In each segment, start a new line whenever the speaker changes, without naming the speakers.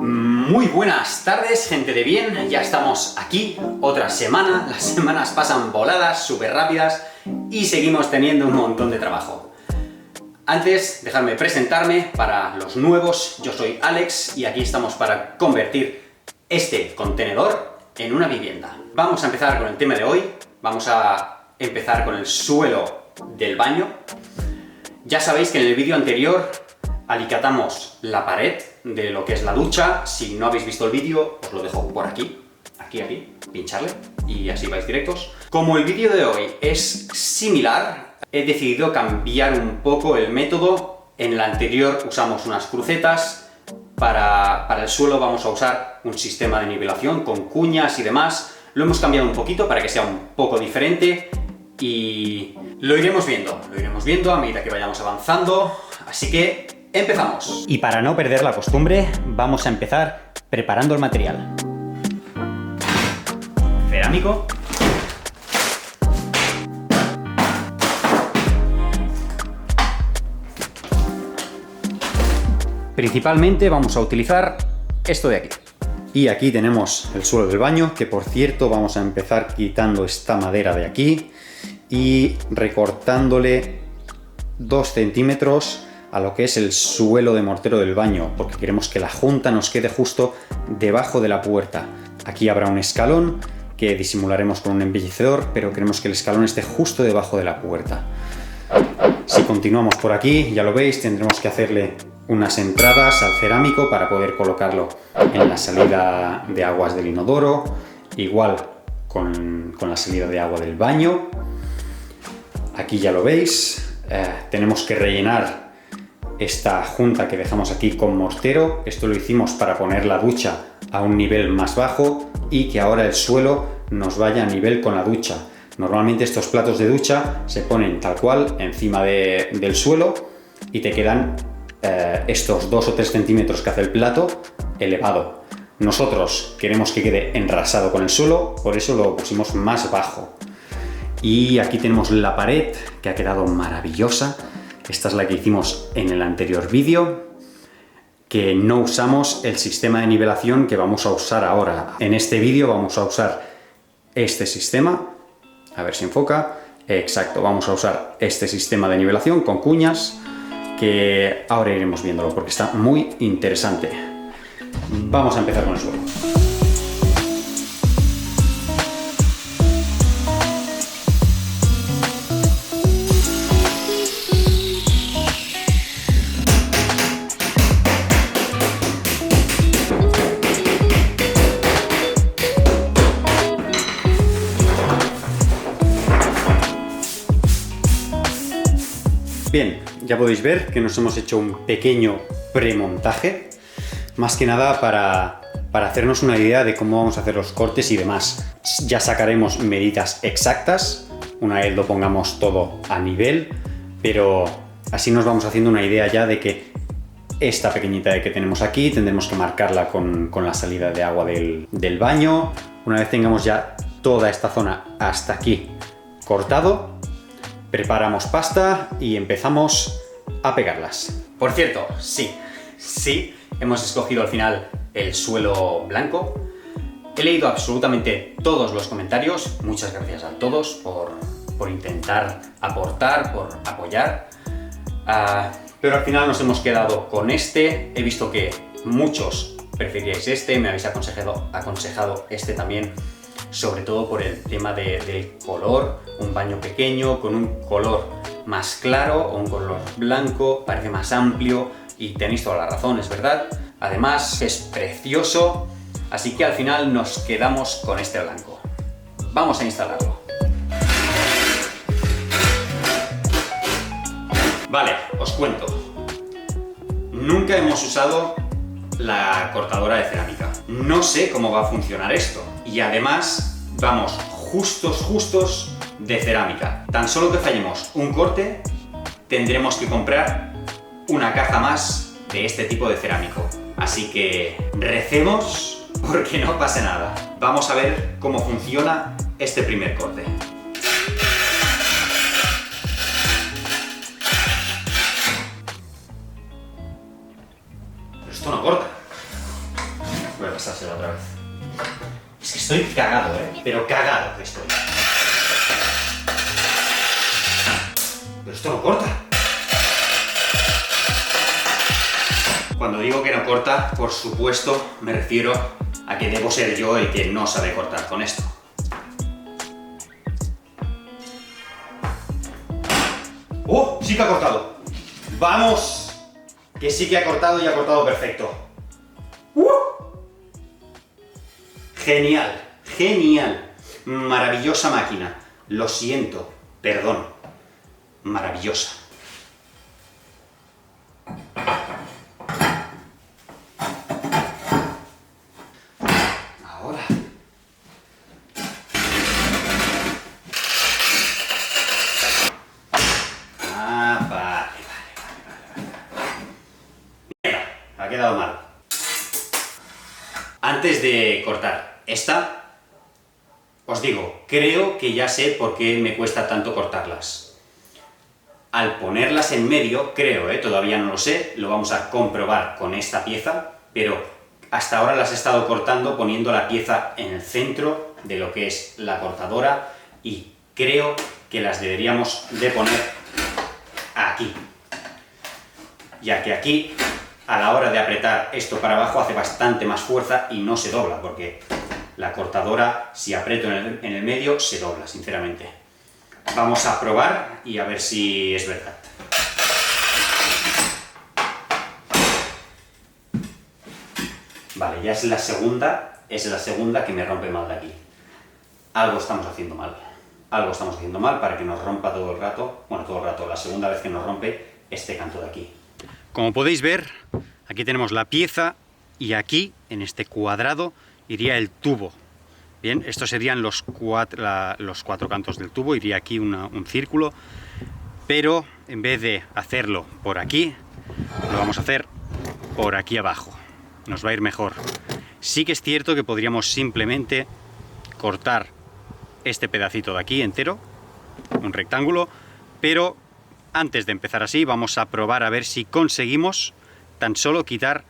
Muy buenas tardes, gente de bien, ya estamos aquí, otra semana, las semanas pasan voladas, súper rápidas y seguimos teniendo un montón de trabajo. Antes, dejadme presentarme para los nuevos, yo soy Alex y aquí estamos para convertir este contenedor en una vivienda. Vamos a empezar con el tema de hoy, vamos a empezar con el suelo del baño. Ya sabéis que en el vídeo anterior alicatamos la pared de lo que es la ducha. Si no habéis visto el vídeo, os lo dejo por aquí, pincharle y así vais directos. Como el vídeo de hoy es similar, he decidido cambiar un poco el método. En el anterior usamos unas crucetas, para el suelo vamos a usar un sistema de nivelación con cuñas y demás. Lo hemos cambiado un poquito para que sea un poco diferente y lo iremos viendo a medida que vayamos avanzando, así que empezamos. Y para no perder la costumbre, vamos a empezar preparando el material. Cerámico. Principalmente vamos a utilizar esto de aquí. Y aquí tenemos el suelo del baño, que por cierto vamos a empezar quitando esta madera de aquí y recortándole 2 centímetros a lo que es el suelo de mortero del baño, porque queremos que la junta nos quede justo debajo de la puerta. Aquí habrá un escalón que disimularemos con un embellecedor, pero queremos que el escalón esté justo debajo de la puerta. Si continuamos por aquí, ya lo veis, tendremos que hacerle unas entradas al cerámico para poder colocarlo en la salida de aguas del inodoro, igual con la salida de agua del baño. Aquí ya lo veis, tenemos que rellenar esta junta que dejamos aquí con mortero. Esto lo hicimos para poner la ducha a un nivel más bajo y que ahora el suelo nos vaya a nivel con la ducha. Normalmente estos platos de ducha se ponen tal cual encima del suelo y te quedan estos 2 o 3 centímetros que hace el plato elevado. Nosotros queremos que quede enrasado con el suelo, por eso lo pusimos más bajo. Y aquí tenemos la pared, que ha quedado maravillosa. Esta es la que hicimos en el anterior vídeo, que no usamos el sistema de nivelación que vamos a usar ahora. En este vídeo vamos a usar este sistema, a ver si enfoca, exacto, vamos a usar este sistema de nivelación con cuñas, que ahora iremos viéndolo porque está muy interesante. Vamos a empezar con el suelo. Bien, ya podéis ver que nos hemos hecho un pequeño premontaje, más que nada para hacernos una idea de cómo vamos a hacer los cortes y demás. Ya sacaremos medidas exactas una vez lo pongamos todo a nivel, pero así nos vamos haciendo una idea ya de que esta pequeñita que tenemos aquí tendremos que marcarla con la salida de agua del baño. Una vez tengamos ya toda esta zona hasta aquí cortado, preparamos pasta y empezamos a pegarlas. Por cierto, sí, hemos escogido al final el suelo blanco. He leído absolutamente todos los comentarios, muchas gracias a todos por intentar aportar, por apoyar. Pero al final nos hemos quedado con este. He visto que muchos preferíais este, me habéis aconsejado este también, sobre todo por el tema del color. Un baño pequeño con un color más claro o un color blanco parece más amplio y tenéis toda la razón, es verdad. Además es precioso, así que al final nos quedamos con este blanco. Vamos a instalarlo. Vale, os cuento. Nunca hemos usado la cortadora de cerámica. No sé cómo va a funcionar esto. Y además vamos justos de cerámica. Tan solo que fallemos un corte, tendremos que comprar una caja más de este tipo de cerámico. Así que recemos porque no pase nada. Vamos a ver cómo funciona este primer corte. Pero esto no corta. repasársela otra vez. Es que estoy cagado, pero cagado que estoy. Pero esto no corta. Cuando digo que no corta, por supuesto, me refiero a que debo ser yo el que no sabe cortar con esto. ¡Oh! Sí que ha cortado. ¡Vamos! Que sí que ha cortado y ha cortado perfecto. Genial, genial. Maravillosa máquina. Lo siento, perdón. Maravillosa. Ahora. Vale. Mierda, ha quedado mal. Antes de cortar esta, os digo, creo que ya sé por qué me cuesta tanto cortarlas. Al ponerlas en medio, creo, todavía no lo sé, lo vamos a comprobar con esta pieza, pero hasta ahora las he estado cortando poniendo la pieza en el centro de lo que es la cortadora y creo que las deberíamos de poner aquí, ya que aquí a la hora de apretar esto para abajo hace bastante más fuerza y no se dobla, porque la cortadora, si aprieto en el medio, se dobla, sinceramente. Vamos a probar y a ver si es verdad. Vale, ya es la segunda que me rompe mal de aquí. Algo estamos haciendo mal. Algo estamos haciendo mal para que nos rompa todo el rato, la segunda vez que nos rompe este canto de aquí. Como podéis ver, aquí tenemos la pieza y aquí, en este cuadrado, iría el tubo. Bien, estos serían los cuatro cantos del tubo, iría aquí un círculo, pero en vez de hacerlo por aquí, lo vamos a hacer por aquí abajo. Nos va a ir mejor. Sí que es cierto que podríamos simplemente cortar este pedacito de aquí entero, un rectángulo, pero antes de empezar así vamos a probar a ver si conseguimos tan solo quitar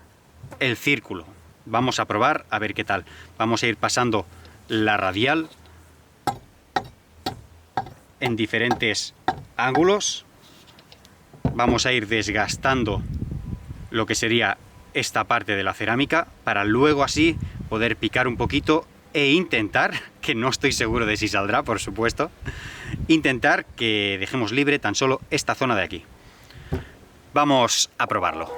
el círculo. Vamos a probar a ver qué tal. Vamos a ir pasando la radial en diferentes ángulos. Vamos a ir desgastando lo que sería esta parte de la cerámica para luego así poder picar un poquito e intentar, que no estoy seguro de si saldrá, por supuesto, intentar que dejemos libre tan solo esta zona de aquí. Vamos a probarlo.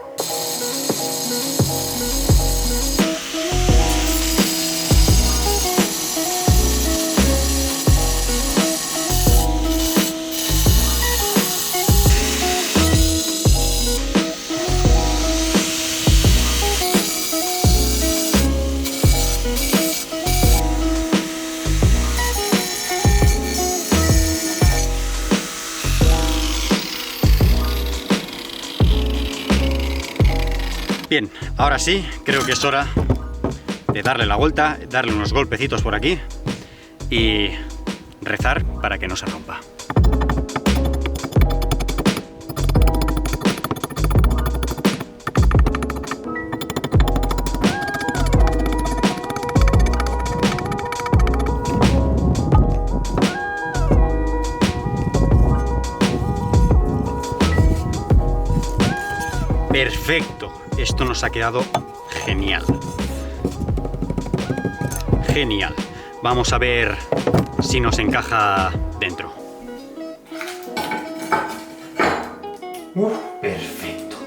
Bien, ahora sí, creo que es hora de darle la vuelta, darle unos golpecitos por aquí y rezar para que no se rompa. Perfecto, esto nos ha quedado genial. Genial. Vamos a ver si nos encaja dentro. Perfecto.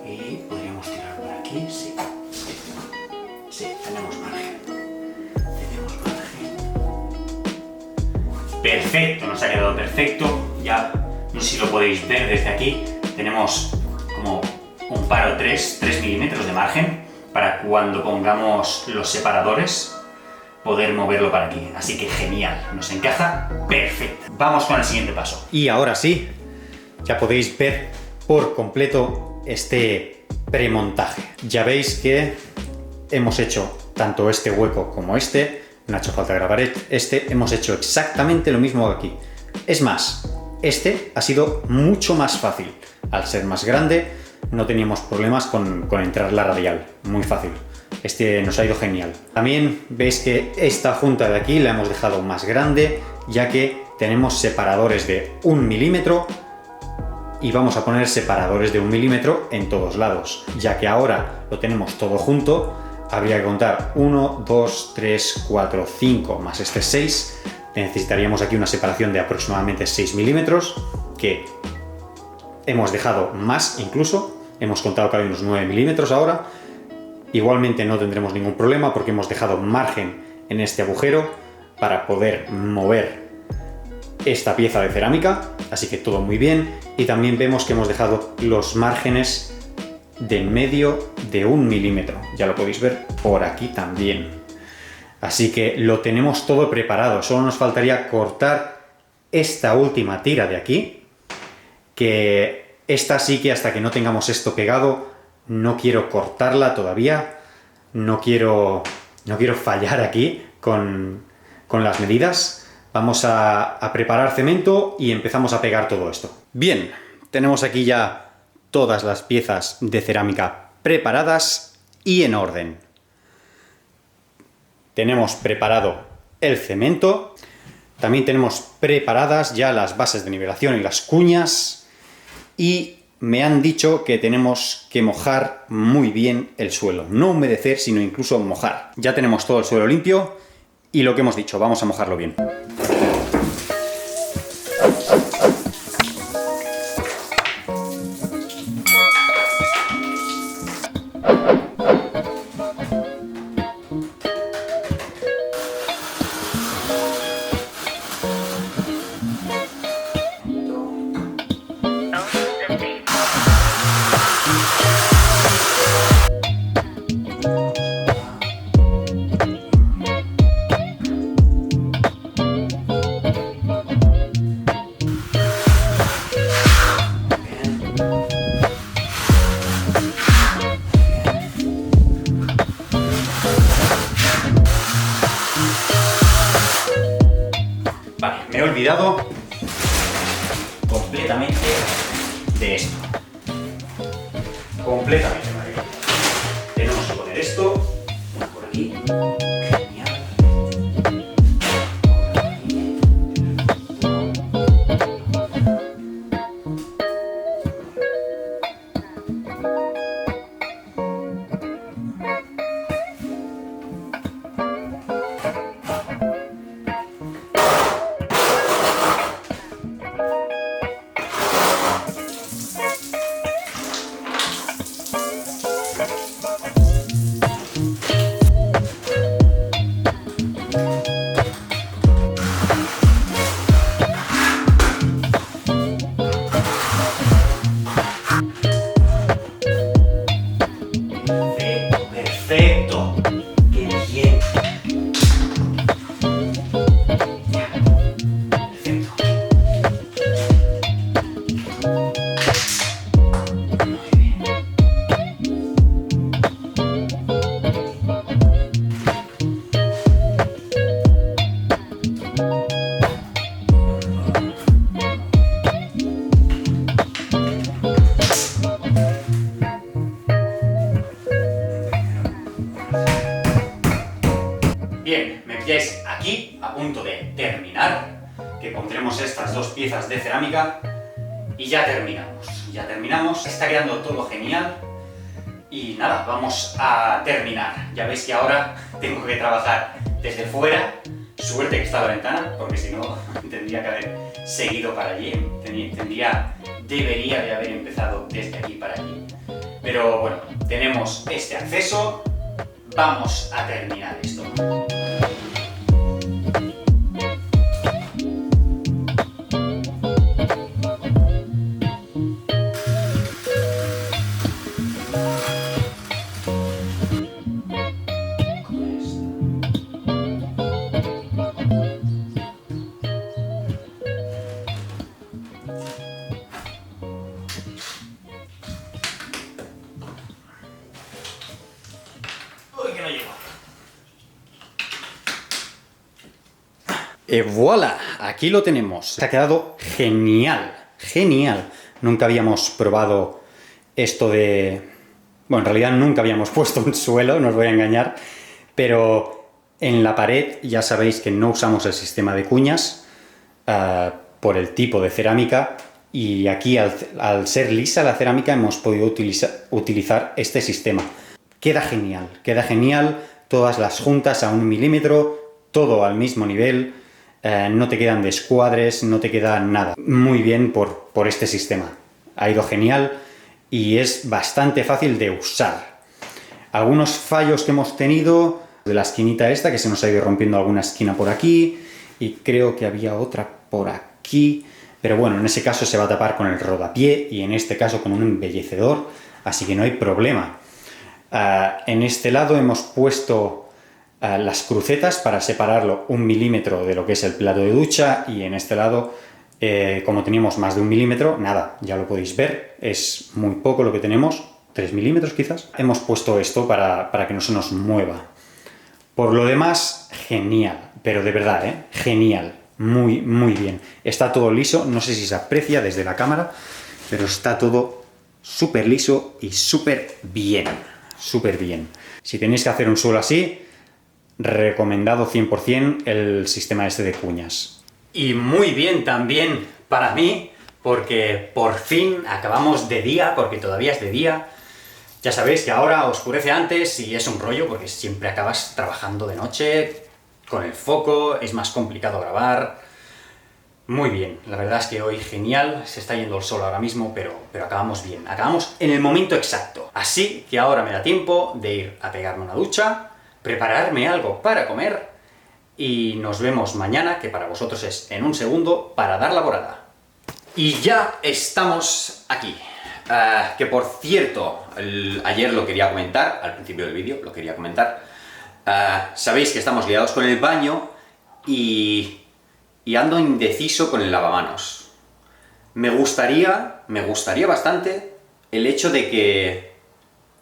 Y podríamos tirar por aquí, sí. Sí, tenemos margen. Tenemos margen. Perfecto, nos ha quedado perfecto. Ya, no sé si lo podéis ver desde aquí. Tenemos como un paro 3 milímetros de margen para cuando pongamos los separadores poder moverlo para aquí. Así que genial, nos encaja perfecto. Vamos con el siguiente paso. Y ahora sí, ya podéis ver por completo este premontaje. Ya veis que hemos hecho tanto este hueco como este, no ha hecho falta grabar este, hemos hecho exactamente lo mismo aquí. Es más, este ha sido mucho más fácil. Al ser más grande, no teníamos problemas con entrar la radial, muy fácil. este nos ha ido genial. También veis que esta junta de aquí la hemos dejado más grande, ya que tenemos separadores de 1 milímetro y vamos a poner separadores de 1 milímetro en todos lados. Ya que ahora lo tenemos todo junto, habría que contar 1, 2, 3, 4, 5 más este 6. Necesitaríamos aquí una separación de aproximadamente 6 milímetros, que hemos dejado más incluso. Hemos contado que hay unos 9 milímetros ahora. Igualmente no tendremos ningún problema porque hemos dejado margen en este agujero para poder mover esta pieza de cerámica, así que todo muy bien. Y también vemos que hemos dejado los márgenes de medio de 1 milímetro, ya lo podéis ver por aquí también. Así que lo tenemos todo preparado, solo nos faltaría cortar esta última tira de aquí, que esta sí que hasta que no tengamos esto pegado no quiero cortarla todavía, no quiero fallar aquí con las medidas. Vamos a preparar cemento y empezamos a pegar todo esto. Bien, tenemos aquí ya todas las piezas de cerámica preparadas y en orden. Tenemos preparado el cemento, también tenemos preparadas ya las bases de nivelación y las cuñas, y me han dicho que tenemos que mojar muy bien el suelo, no humedecer, sino incluso mojar. Ya tenemos todo el suelo limpio y lo que hemos dicho, vamos a mojarlo bien. Vale, me he olvidado completamente de esto. Completamente, ¿vale? Tenemos que poner esto por aquí. Genial. Perfecto. Qué bien. Perfecto. Muy bien. Bien, me pilláis aquí, a punto de terminar, que pondremos estas dos piezas de cerámica y ya terminamos. Ya terminamos, está quedando todo genial y nada, vamos a terminar. Ya veis que ahora tengo que trabajar desde fuera, suerte que está la ventana, porque si no tendría que haber seguido para allí, debería de haber empezado desde aquí para allí. Pero bueno, tenemos este acceso, vamos a terminar esto. Uy, que no llego. Y voilà, aquí lo tenemos. Se ha quedado genial, genial. Nunca habíamos probado esto de Bueno, en realidad nunca habíamos puesto un suelo, no os voy a engañar, pero en la pared ya sabéis que no usamos el sistema de cuñas por el tipo de cerámica, y aquí al ser lisa la cerámica hemos podido utilizar este sistema. Queda genial, todas las juntas a 1 milímetro, todo al mismo nivel, no te quedan descuadres, no te queda nada. Muy bien por este sistema, ha ido genial y es bastante fácil de usar. Algunos fallos que hemos tenido, de la esquinita esta, que se nos ha ido rompiendo alguna esquina por aquí, y creo que había otra por aquí, pero bueno, en ese caso se va a tapar con el rodapié y en este caso con un embellecedor, así que no hay problema. En este lado hemos puesto las crucetas para separarlo 1 milímetro de lo que es el plato de ducha, y en este lado, como teníamos más de 1 milímetro, nada, ya lo podéis ver, es muy poco lo que tenemos, 3 milímetros quizás. Hemos puesto esto para que no se nos mueva. Por lo demás, genial, pero de verdad, genial, muy bien. Está todo liso, no sé si se aprecia desde la cámara, pero está todo súper liso y súper bien. Si tenéis que hacer un suelo así, recomendado 100% el sistema este de cuñas. Y muy bien también para mí, porque por fin acabamos de día, porque todavía es de día. Ya sabéis que ahora oscurece antes y es un rollo, porque siempre acabas trabajando de noche, con el foco, es más complicado grabar. Muy bien, la verdad es que hoy genial, se está yendo el sol ahora mismo, pero acabamos bien, acabamos en el momento exacto. Así que ahora me da tiempo de ir a pegarme una ducha, prepararme algo para comer, y nos vemos mañana, que para vosotros es en un segundo, para dar la borada. Y ya estamos aquí. Que por cierto, ayer lo quería comentar, al principio del vídeo lo quería comentar. Sabéis que estamos liados con el baño y ando indeciso con el lavamanos. Me gustaría bastante el hecho de que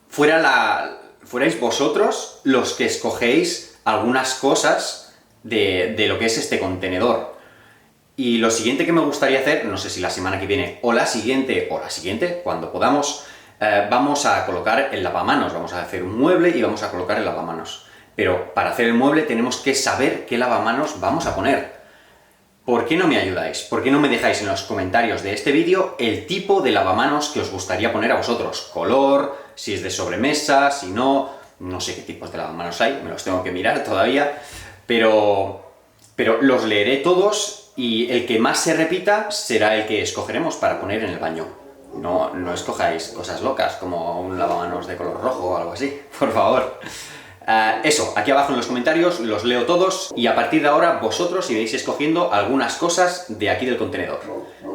fuerais vosotros los que escogéis algunas cosas de lo que es este contenedor. Y lo siguiente que me gustaría hacer, no sé si la semana que viene o la siguiente, cuando podamos, vamos a colocar el lavamanos, vamos a hacer un mueble y vamos a colocar el lavamanos. Pero para hacer el mueble tenemos que saber qué lavamanos vamos a poner. ¿Por qué no me ayudáis? ¿Por qué no me dejáis en los comentarios de este vídeo el tipo de lavamanos que os gustaría poner a vosotros? Color, si es de sobremesa, si no, no sé qué tipos de lavamanos hay, me los tengo que mirar todavía, pero los leeré todos y el que más se repita será el que escogeremos para poner en el baño. No escojáis cosas locas como un lavamanos de color rojo o algo así, por favor. Eso, aquí abajo en los comentarios los leo todos y a partir de ahora vosotros iréis escogiendo algunas cosas de aquí del contenedor.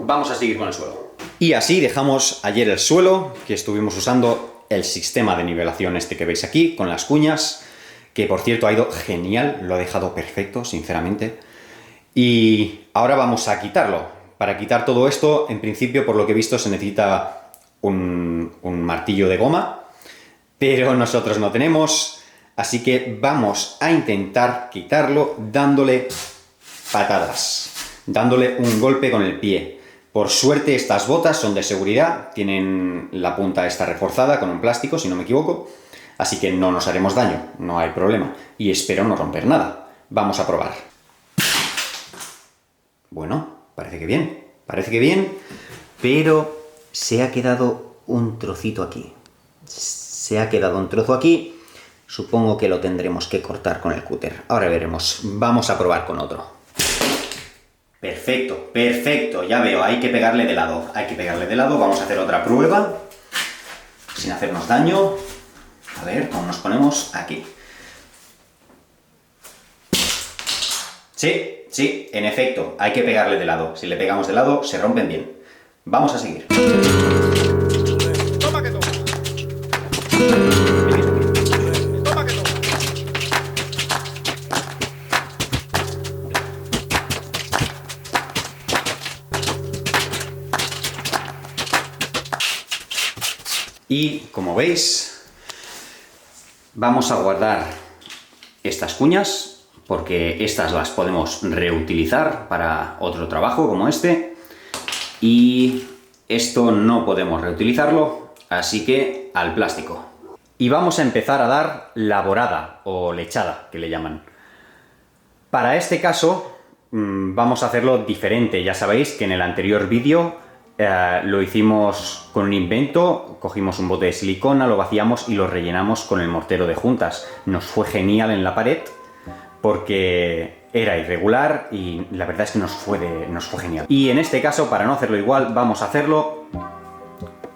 Vamos a seguir con el suelo. Y así dejamos ayer el suelo, que estuvimos usando el sistema de nivelación este que veis aquí, con las cuñas, que por cierto ha ido genial, lo ha dejado perfecto, sinceramente. Y ahora vamos a quitarlo. Para quitar todo esto, en principio, por lo que he visto, se necesita un martillo de goma, pero nosotros no tenemos. Así que vamos a intentar quitarlo dándole patadas, dándole un golpe con el pie. Por suerte estas botas son de seguridad, tienen la punta esta reforzada con un plástico, si no me equivoco, así que no nos haremos daño, no hay problema. Y espero no romper nada. Vamos a probar. Bueno, parece que bien, pero se ha quedado un trocito aquí. Supongo que lo tendremos que cortar con el cúter. Ahora veremos. Vamos a probar con otro. Perfecto, ya veo. Hay que pegarle de lado. Vamos a hacer otra prueba. Sin hacernos daño. A ver, ¿cómo nos ponemos? Aquí. Sí, en efecto. Hay que pegarle de lado. Si le pegamos de lado, se rompen bien. Vamos a seguir. Toma que toma. Y como veis, vamos a guardar estas cuñas, porque estas las podemos reutilizar para otro trabajo como este, y esto no podemos reutilizarlo, así que al plástico. y vamos a empezar a dar la borada o lechada, que le llaman. Para este caso vamos a hacerlo diferente. Ya sabéis que en el anterior vídeo lo hicimos con un invento, cogimos un bote de silicona, lo vaciamos y lo rellenamos con el mortero de juntas. Nos fue genial en la pared porque era irregular y la verdad es que nos fue genial. Y en este caso, para no hacerlo igual, vamos a hacerlo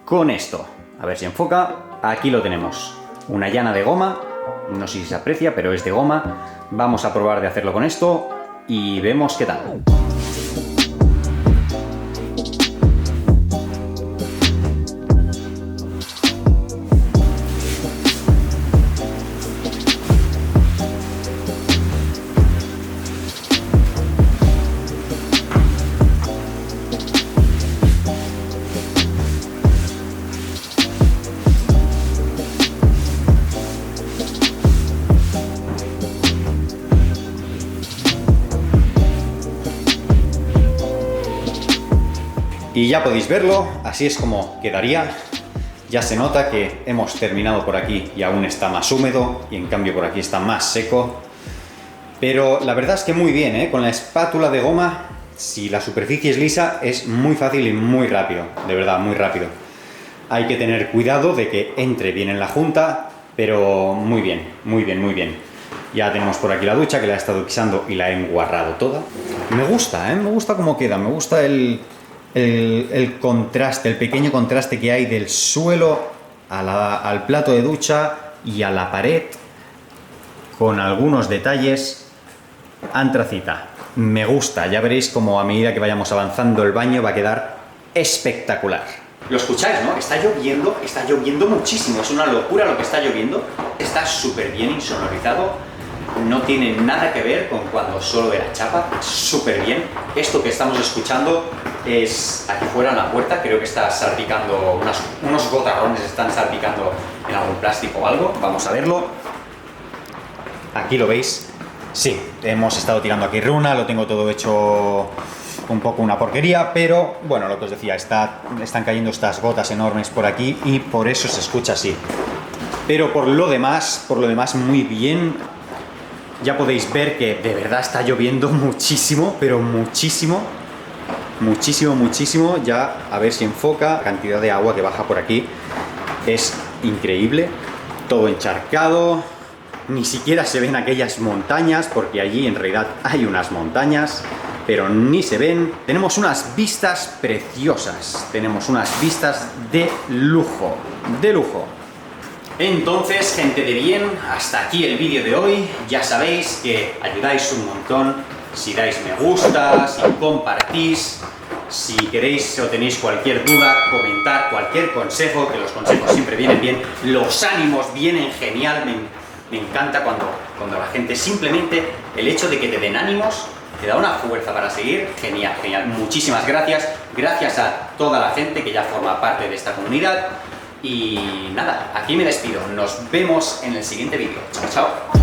con esto. A ver si enfoca. Aquí lo tenemos. Una llana de goma. No sé si se aprecia, pero es de goma. Vamos a probar de hacerlo con esto y vemos qué tal. Y ya podéis verlo, así es como quedaría. Ya se nota que hemos terminado por aquí y aún está más húmedo, y en cambio por aquí está más seco. Pero la verdad es que muy bien, ¿eh? Con la espátula de goma, si la superficie es lisa, es muy fácil y muy rápido, de verdad, muy rápido. Hay que tener cuidado de que entre bien en la junta, pero muy bien, muy bien, muy bien. Ya tenemos por aquí la ducha, que la he estado pisando y la he enguarrado toda. Me gusta, ¿eh? Me gusta cómo queda, me gusta el contraste, el pequeño contraste que hay del suelo al plato de ducha y a la pared, con algunos detalles antracita. Me gusta, ya veréis como a medida que vayamos avanzando el baño va a quedar espectacular. Lo escucháis, ¿no? Está lloviendo muchísimo, es una locura lo que está lloviendo. Está súper bien insonorizado. No tiene nada que ver con cuando solo era chapa, súper bien. Esto que estamos escuchando es aquí fuera en la puerta, creo que está salpicando, unos gotarrones están salpicando en algún plástico o algo. Vamos a verlo. Aquí lo veis. Sí, hemos estado tirando aquí runa, lo tengo todo hecho un poco una porquería, pero bueno, lo que os decía, están cayendo estas gotas enormes por aquí y por eso se escucha así. Pero por lo demás muy bien. Ya podéis ver que de verdad está lloviendo muchísimo, pero muchísimo. Muchísimo, muchísimo. Ya, a ver si enfoca. La cantidad de agua que baja por aquí es increíble. Todo encharcado. Ni siquiera se ven aquellas montañas, porque allí en realidad hay unas montañas, pero ni se ven. Tenemos unas vistas preciosas. Tenemos unas vistas de lujo. De lujo. Entonces, gente de bien, hasta aquí el vídeo de hoy. Ya sabéis que ayudáis un montón si dais me gusta, si compartís, si queréis o tenéis cualquier duda, comentar, cualquier consejo, que los consejos siempre vienen bien, los ánimos vienen genial. Me encanta cuando la gente, simplemente el hecho de que te den ánimos, te da una fuerza para seguir. Genial, genial. Muchísimas gracias. Gracias a toda la gente que ya forma parte de esta comunidad. Y nada, aquí me despido. Nos vemos en el siguiente vídeo. Chao, chao.